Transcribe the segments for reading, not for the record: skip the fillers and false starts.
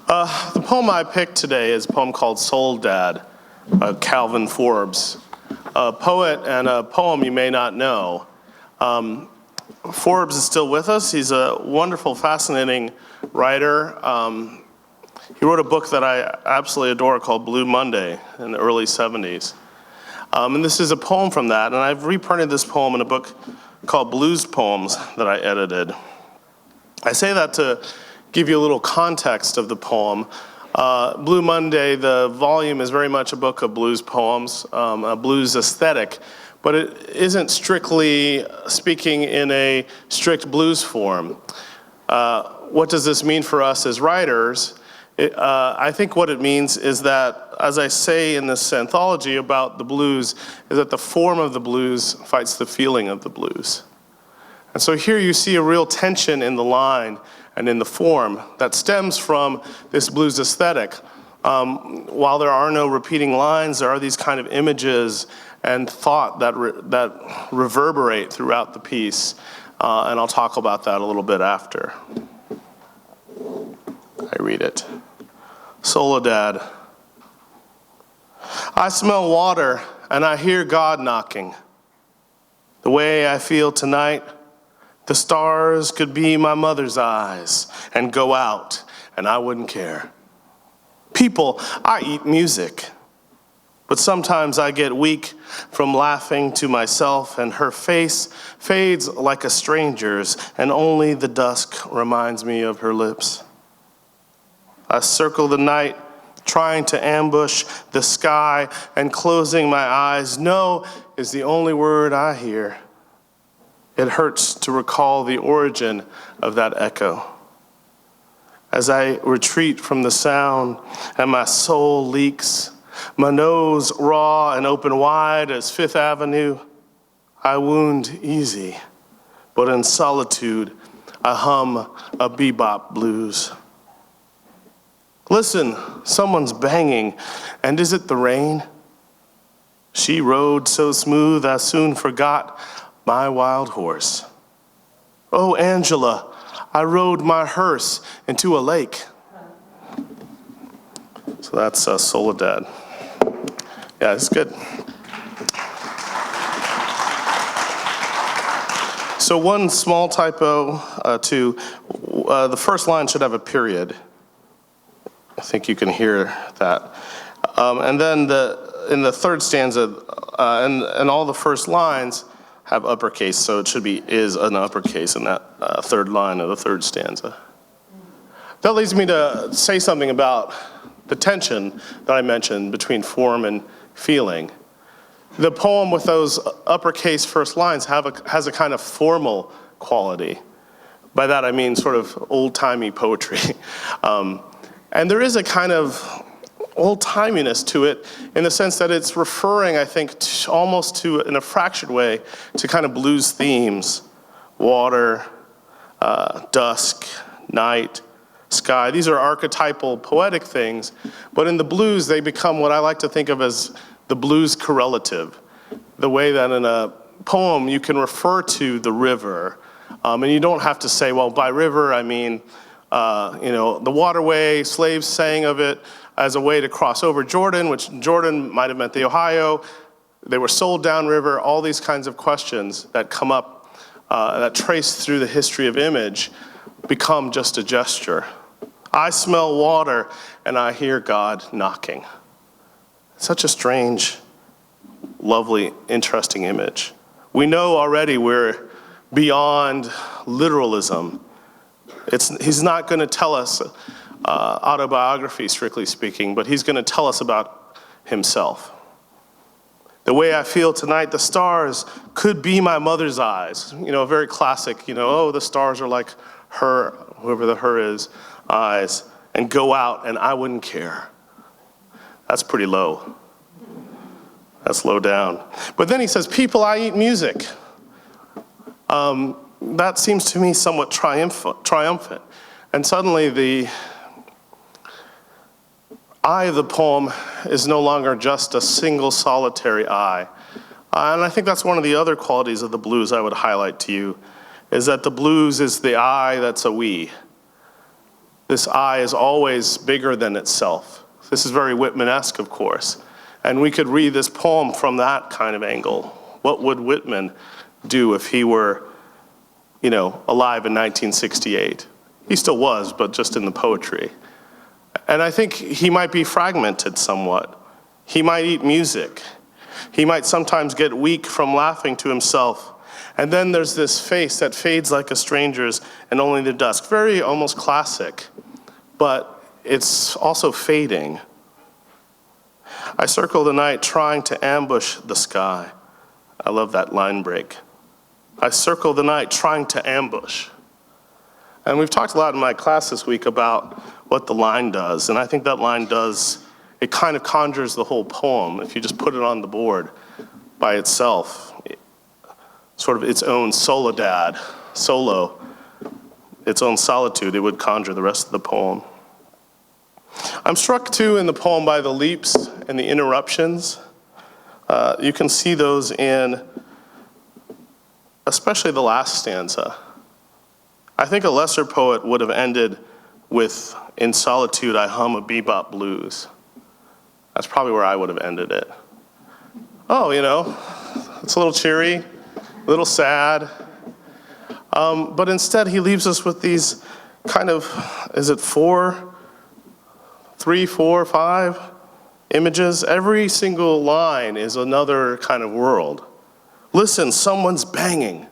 The poem I picked today is a poem called Soledad, Calvin Forbes, a poet and a poem you may not know. Forbes is still with us. He's a wonderful, fascinating writer. He wrote a book that I absolutely adore called Blue Monday in the early 70s. And this is a poem from that, and I've reprinted this poem in a book called Blues Poems that I edited. I say that to give you a little context of the poem. Blue Monday, the volume, is very much a book of blues poems, a blues aesthetic, but it isn't strictly speaking in a strict blues form. What does this mean for us as writers? I think what it means is that, as I say in this anthology about the blues, is that the form of the blues fights the feeling of the blues. And so here you see a real tension in the line and in the form that stems from this blues aesthetic. While there are no repeating lines, there are these kind of images and thought that reverberate throughout the piece. And I'll talk about that a little bit after I read it. Soledad. I smell water and I hear God knocking. The way I feel tonight, the stars could be my mother's eyes and go out and I wouldn't care. People, I eat music, but sometimes I get weak from laughing to myself and her face fades like a stranger's and only the dusk reminds me of her lips. I circle the night, trying to ambush the sky and closing my eyes. No is the only word I hear. It hurts to recall the origin of that echo. As I retreat from the sound and my soul leaks, my nose raw and open wide as Fifth Avenue, I wound easy, but in solitude, I hum a bebop blues. Listen, someone's banging, and is it the rain? She rode so smooth I soon forgot my wild horse. Oh, Angela, I rode my hearse into a lake. So that's Soledad. Yeah, it's good. So one small typo the first line should have a period. I think you can hear that. And then in the third stanza, and all the first lines have uppercase, so it should be is an uppercase in that third line of the third stanza. That leads me to say something about the tension that I mentioned between form and feeling. The poem with those uppercase first lines has a kind of formal quality. By that I mean sort of old-timey poetry. And there is a kind of old-timiness to it in the sense that it's referring, I think, almost to, in a fractured way, to kind of blues themes. Water, dusk, night, sky. These are archetypal poetic things, but in the blues they become what I like to think of as the blues correlative. The way that in a poem you can refer to the river, and you don't have to say, well, by river I mean the waterway, slaves sang of it as a way to cross over Jordan, which Jordan might have meant the Ohio. They were sold downriver, all these kinds of questions that come up, that trace through the history of image, become just a gesture. I smell water and I hear God knocking. Such a strange, lovely, interesting image. We know already we're beyond literalism. He's not going to tell us autobiography, strictly speaking, but he's going to tell us about himself. The way I feel tonight, the stars could be my mother's eyes. A very classic, oh, the stars are like her, whoever the her is, eyes, and go out and I wouldn't care. That's pretty low. That's low down. But then he says, people, I eat music. That seems to me somewhat triumphant. And suddenly the I of the poem is no longer just a single solitary I. And I think that's one of the other qualities of the blues I would highlight to you, is that the blues is the I that's a we. this eye is always bigger than itself. This is very Whitman-esque, of course. And we could read this poem from that kind of angle. What would Whitman do if he were, alive in 1968? He still was, but just in the poetry. And I think he might be fragmented somewhat. He might eat music. He might sometimes get weak from laughing to himself. And then there's this face that fades like a stranger's and only the dusk. Very almost classic, but it's also fading. I circle the night trying to ambush the sky. I love that line break. I circle the night trying to ambush. And we've talked a lot in my class this week about what the line does. And I think that line does, it kind of conjures the whole poem. If you just put it on the board by itself, sort of its own solo, its own solitude, it would conjure the rest of the poem. I'm struck too in the poem by the leaps and the interruptions. You can see those in especially the last stanza. I think a lesser poet would have ended with, "In solitude I hum a bebop blues." That's probably where I would have ended it. Oh, it's a little cheery, a little sad. But instead he leaves us with these kind of, is it 3, 4, 5 images? Every single line is another kind of world. Listen, someone's banging.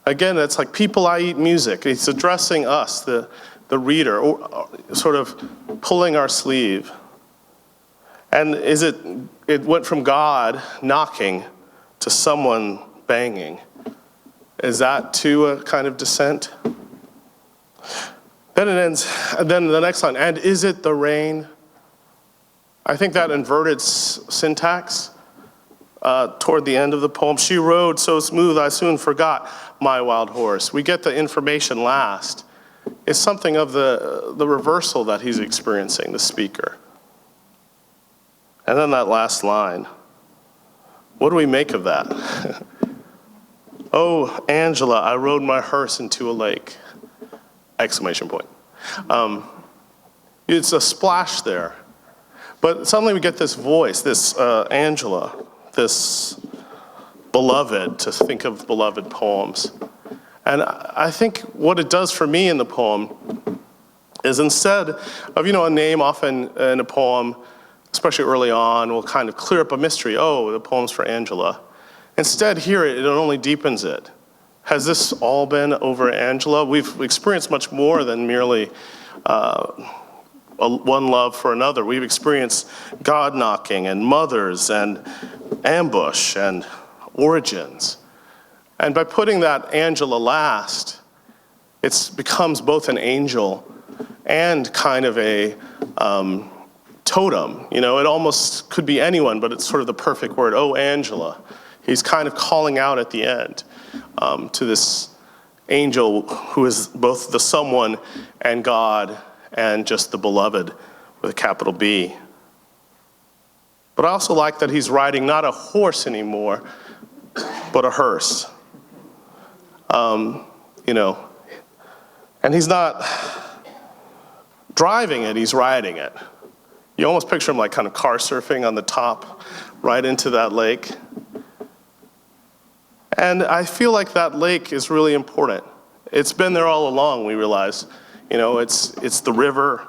Again, it's like people I eat music. He's addressing us, the reader, or sort of pulling our sleeve. And it went from God knocking to someone banging. Is that too a kind of descent? Then it ends, and then the next line, and is it the rain? I think that inverted syntax toward the end of the poem. She rode so smooth I soon forgot my wild horse. We get the information last. It's something of the reversal that he's experiencing, the speaker. And then that last line. What do we make of that? Oh, Angela, I rode my hearse into a lake. Exclamation point. It's a splash there. But suddenly we get this voice, this Angela, this beloved, to think of beloved poems. And I think what it does for me in the poem is instead of, a name often in a poem, especially early on, will kind of clear up a mystery. Oh, the poem's for Angela. Instead, here, it only deepens it. Has this all been over Angela? We've experienced much more than merely one love for another. We've experienced God knocking and mothers and ambush and origins. And by putting that Angela last, it becomes both an angel and kind of a totem. It almost could be anyone, but it's sort of the perfect word. Oh, Angela. He's kind of calling out at the end to this angel who is both the someone and God and just the beloved with a capital B. But I also like that he's riding not a horse anymore, but a hearse. And he's not driving it, he's riding it. You almost picture him like kind of car surfing on the top, right into that lake. And I feel like that lake is really important. It's been there all along, we realize. It's the river,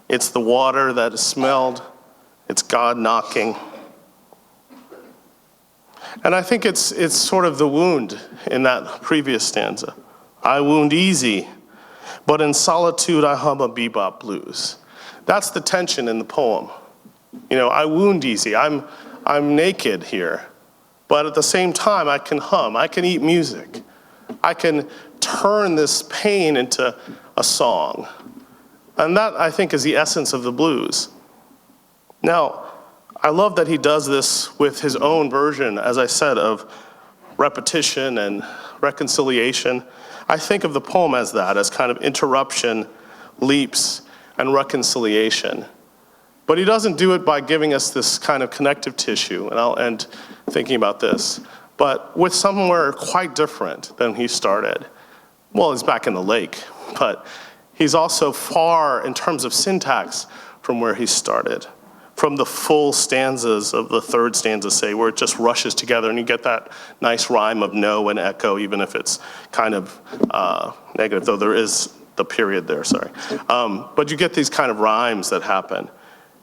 it's the water that is smelled, it's God knocking. And I think it's sort of the wound in that previous stanza. I wound easy, but in solitude I hum a bebop blues. That's the tension in the poem. I wound easy, I'm naked here. But at the same time, I can hum, I can eat music. I can turn this pain into a song. And that, I think, is the essence of the blues. Now, I love that he does this with his own version, as I said, of repetition and reconciliation. I think of the poem as that, as kind of interruption, leaps, and reconciliation. But he doesn't do it by giving us this kind of connective tissue, and I'll end thinking about this, but with somewhere quite different than he started. Well, he's back in the lake, but he's also far, in terms of syntax, from where he started, from the full stanzas of the third stanza, say, where it just rushes together and you get that nice rhyme of no and echo, even if it's kind of negative, though there is the period there, sorry. But you get these kind of rhymes that happen.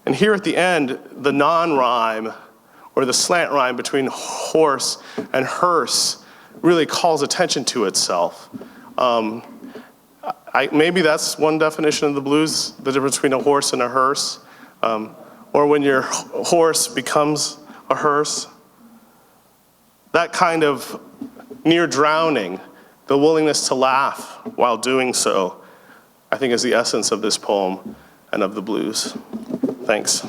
And here at the end, the non-rhyme, or the slant rhyme between horse and hearse, really calls attention to itself. Maybe that's one definition of the blues, the difference between a horse and a hearse. Or when your horse becomes a hearse. That kind of near drowning, the willingness to laugh while doing so, I think is the essence of this poem and of the blues. Thanks.